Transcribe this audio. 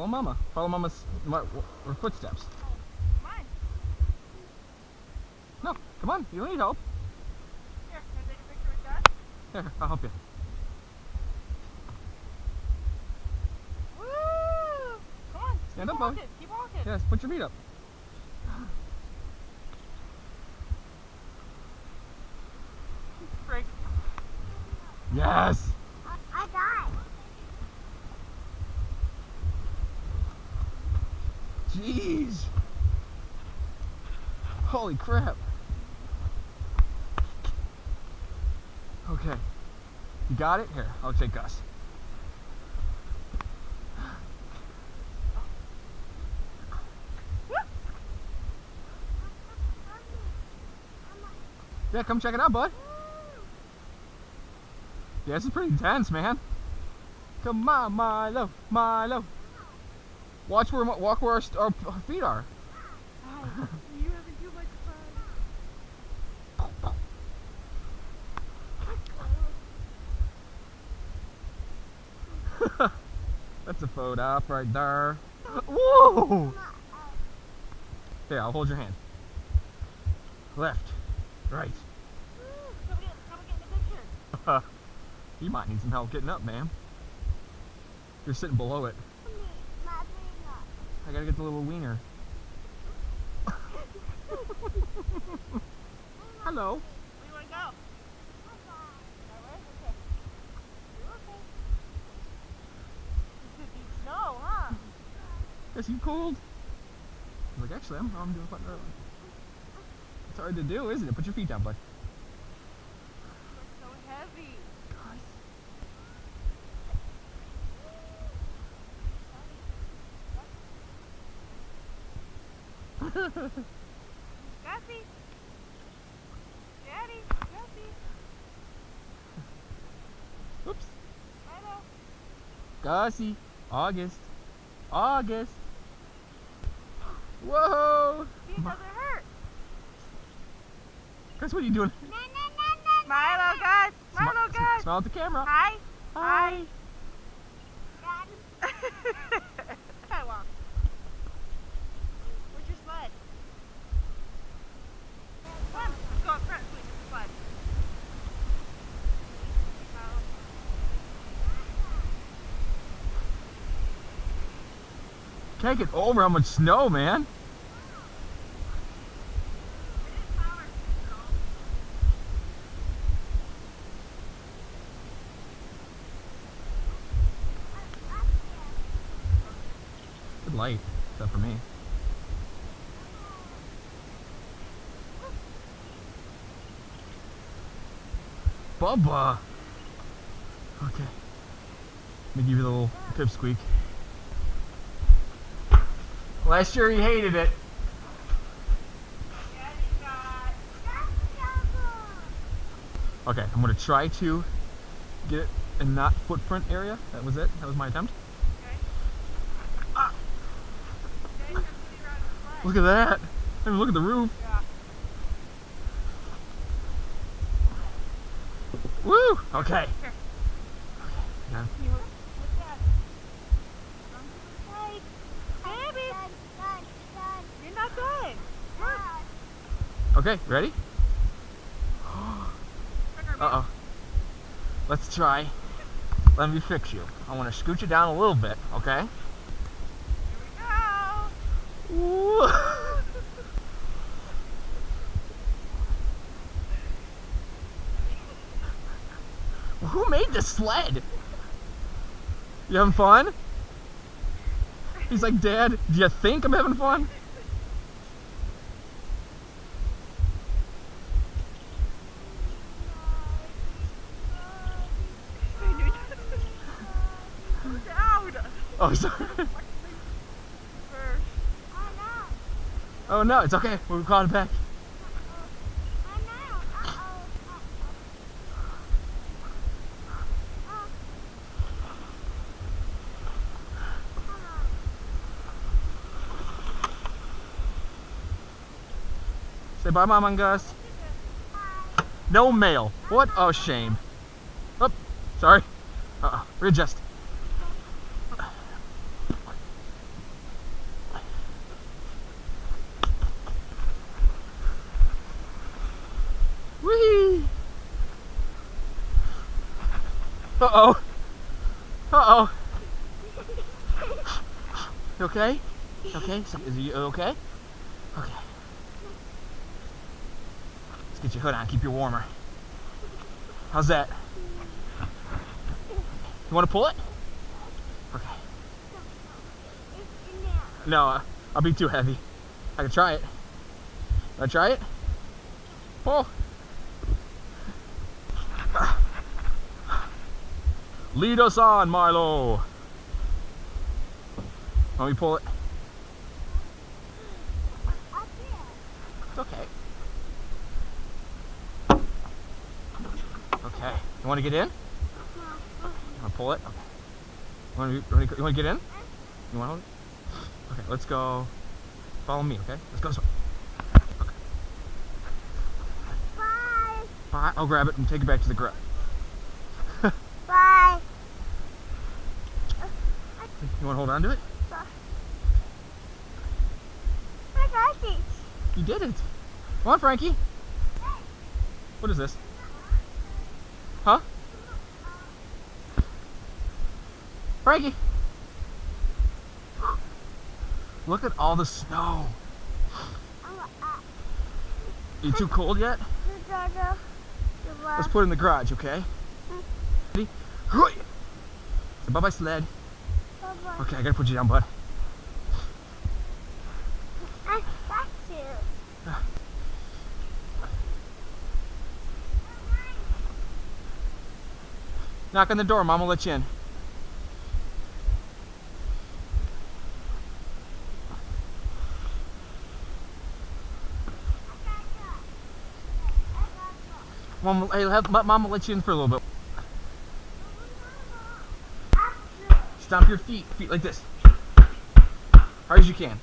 Follow Mama. Follow Mama's her footsteps. Come on. No, come on. You don't need help. Here, can I take a picture with Gus? Here, I'll help you. Woo! Come on. Stand keep up, walking. bud. Keep walking. Yes, put your feet up. Break. Yes. I died. Jeez. Holy crap. Okay. You got it? Here, I'll take Gus. Yeah, come check it out, bud. Yeah, this is pretty intense, man. Come on, Milo, Milo. Walk where our feet are. Oh, you having too much fun. That's a photo op right there. Whoa! Here, I'll hold your hand. Left, right. Come get in the picture. You might need some help getting up, ma'am. You're sitting below it. I gotta get the little wiener. Hello. Where do you want to go? That way? Okay. You're okay. It's deep snow, huh? Is you cold? I was like, actually, I'm doing quite early. It's hard to do, isn't it? Put your feet down, bud. You're so heavy. Gussie. Daddy. Gussie. Oops. Milo. Gussie. August. August. Whoa! He doesn't hurt. Gus, what are you doing? Milo, Gus. Milo, Gus. Smile at the camera. Hi. Hi. Hi, walk. Where's your sled? Come on, let's go up front so we can sled. Can't get over how much snow, man. Good light, except for me. Bubba! Okay. Let me give you the little pipsqueak. Last year he hated it. Okay, I'm gonna try to get it in that footprint area. That was it. That was my attempt. Ah. Look at that. I mean, look at the roof. Yeah. Woo! Okay. Here. Yeah. What's that? Baby! You're not done. Look. Okay, ready? Uh-oh. Let's try. Let me fix you. I want to scoot you down a little bit, okay? Here we go. Woo. Who made this sled? You having fun? He's like, Dad, do you think I'm having fun? Down. Oh, sorry. Oh no, it's okay. We'll call it back. Say bye, Mom and Gus. No mail. What a shame. Oh, sorry. Readjust. Uh-oh. Uh-oh. You okay? Okay? Is you okay? Okay. Let's get your hood on, keep you warmer. How's that? You want to pull it? Okay. It's in there. No, I'll be too heavy. I can try it. Can I try it? Pull. Lead us on, Milo. Let me pull it. Up here. It's okay. Okay. You want to get in? You want to pull it? Okay. You want to get in? You want to hold it? Okay, let's go. Follow me, okay? Let's go this way. Okay. Bye. Bye. I'll grab it and take it back to the garage. Bye. You want to hold on to it? I got it. You did it. Come on, Frankie. What is this? Huh? Frankie. Look at all the snow. You too cold yet? Let's put it in the garage, okay? Ready? Say bye-bye, sled. Bye-bye. Okay, I gotta put you down, bud. I got you. Knock on the door, Mom will let you in. Mom will let you in for a little bit. Stomp your feet like this. Hard as you can.